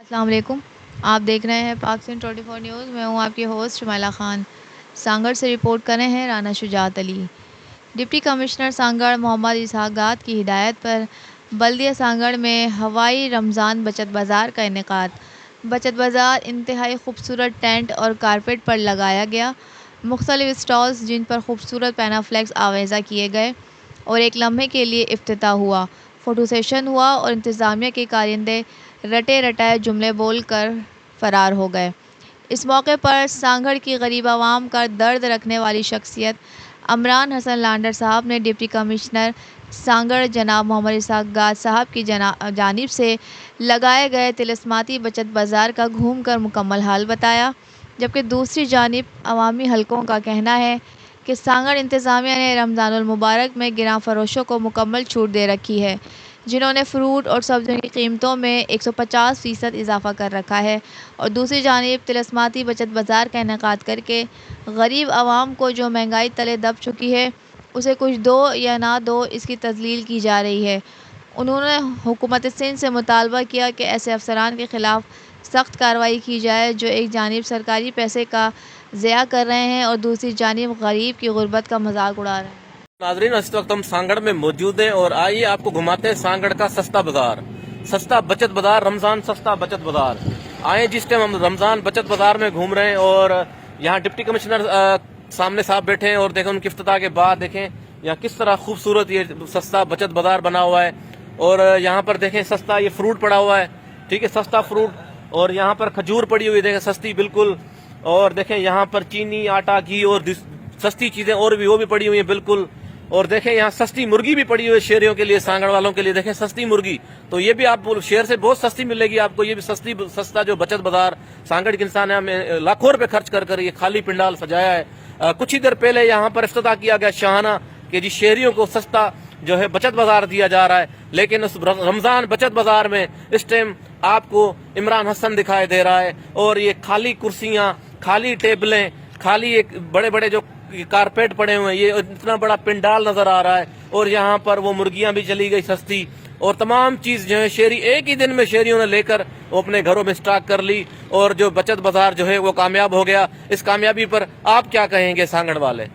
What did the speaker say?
अस्सलाम वालेकुम। आप देख रहे हैं पाकिस्तान 24 न्यूज़। मैं हूं आपकी होस्ट शुमाइला खान। सांगड़ से रिपोर्ट कर रहे हैं राना शुजात अली। डिप्टी कमिश्नर सांगड़ मोहम्मद इसहाक़ात की हिदायत पर बल्दिया सांगड़ में हवाई रमज़ान बचत बाज़ार का इनेकाद। बचत बाज़ार इंतहाई खूबसूरत टेंट और कारपेट पर लगाया गया। मुख्तलिफ स्टॉल्स जिन पर खूबसूरत पैनाफ्लेक्स आवेज़ा किए गए और एक लम्हे के लिए इफ्तिताह हुआ। फ़ोटो सेशन हुआ और इंतज़ामिया के कारिंदे रटे रटाए जुमले बोल कर फ़रार हो गए। इस मौके पर सांगड़ की गरीब आवाम का दर्द रखने वाली शख्सियत अमरान हसन लांडर साहब ने डिप्टी कमिश्नर सांगड़ जनाब मोहम्मद इसहाक़ात साहब की जानिब से लगाए गए तिलिस्माती बचत बाज़ार का घूम कर मुकम्मल हाल बताया। जबकि दूसरी जानिब अवामी हलकों का कहना है कि सांगड़ इंतज़ामिया ने रमज़ानुल मुबारक में गिरां फरोशों को मुकम्मल छूट दे रखी है, जिन्होंने फ्रूट और सब्जियों की कीमतों में 150% इजाफा कर रखा है। और दूसरी जानिब तिलिस्माती बचत बाज़ार का इनेकाद करके गरीब आवाम को जो महंगाई तले दब चुकी है उसे कुछ दो या ना दो इसकी तजलील की जा रही है। उन्होंने हुकूमत सिंध से मुतालबा किया कि ऐसे अफसरान के ख़िलाफ़ सख्त कार्रवाई की जाए जो एक जानिब सरकारी पैसे का ज़िया कर रहे हैं और दूसरी जानिब गरीब की गुर्बत का मजाक उड़ा रहे हैं। नाजरीन, इस वक्त हम सांगड़ में मौजूद हैं और आइए आपको घुमाते हैं सांगड़ का सस्ता बाजार, सस्ता बचत बाजार, रमजान सस्ता बचत बाजार। आए जिस टाइम हम रमजान बचत बाजार में घूम रहे हैं और यहाँ डिप्टी कमिश्नर सामने साहब बैठे हैं और देखें उनकी इफ्तिताह के बाद देखें यहाँ किस तरह खूबसूरत ये सस्ता बचत बाजार बना हुआ है। और यहाँ पर देखें सस्ता ये फ्रूट पड़ा हुआ है, ठीक है, सस्ता फ्रूट। और यहाँ पर खजूर पड़ी हुई देखें सस्ती बिल्कुल। और देखें यहाँ पर चीनी, आटा, घी और सस्ती चीजें और भी वो भी पड़ी हुई है बिल्कुल। और देखें यहाँ सस्ती मुर्गी भी पड़ी हुई है शेरियों के लिए, सांगड़ वालों के लिए। देखें सस्ती मुर्गी, तो ये भी आप शेर से बहुत सस्ती मिलेगी आपको। ये भी सस्ता जो बचत बाजार सांगड़ के इंसान है, हमें लाखों रुपए खर्च कर ये खाली पिंडाल सजाया है। कुछ ही देर पहले यहाँ पर इफ्तिताह किया गया शाहाना कि जी शहरियों को सस्ता जो है बचत बाजार दिया जा रहा है। लेकिन उस रमजान बचत बाजार में इस टाइम आपको इमरान हसन दिखाई दे रहा है और ये खाली कुर्सियां, खाली टेबलें, खाली एक बड़े बड़े जो कारपेट पड़े हुए हैं, ये इतना बड़ा पिंडाल नजर आ रहा है। और यहाँ पर वो मुर्गियां भी चली गई सस्ती और तमाम चीज जो है शहरी एक ही दिन में शहरियों ने लेकर वो अपने घरों में स्टॉक कर ली और जो बचत बाजार जो है वो कामयाब हो गया। इस कामयाबी पर आप क्या कहेंगे सांगड़ वाले?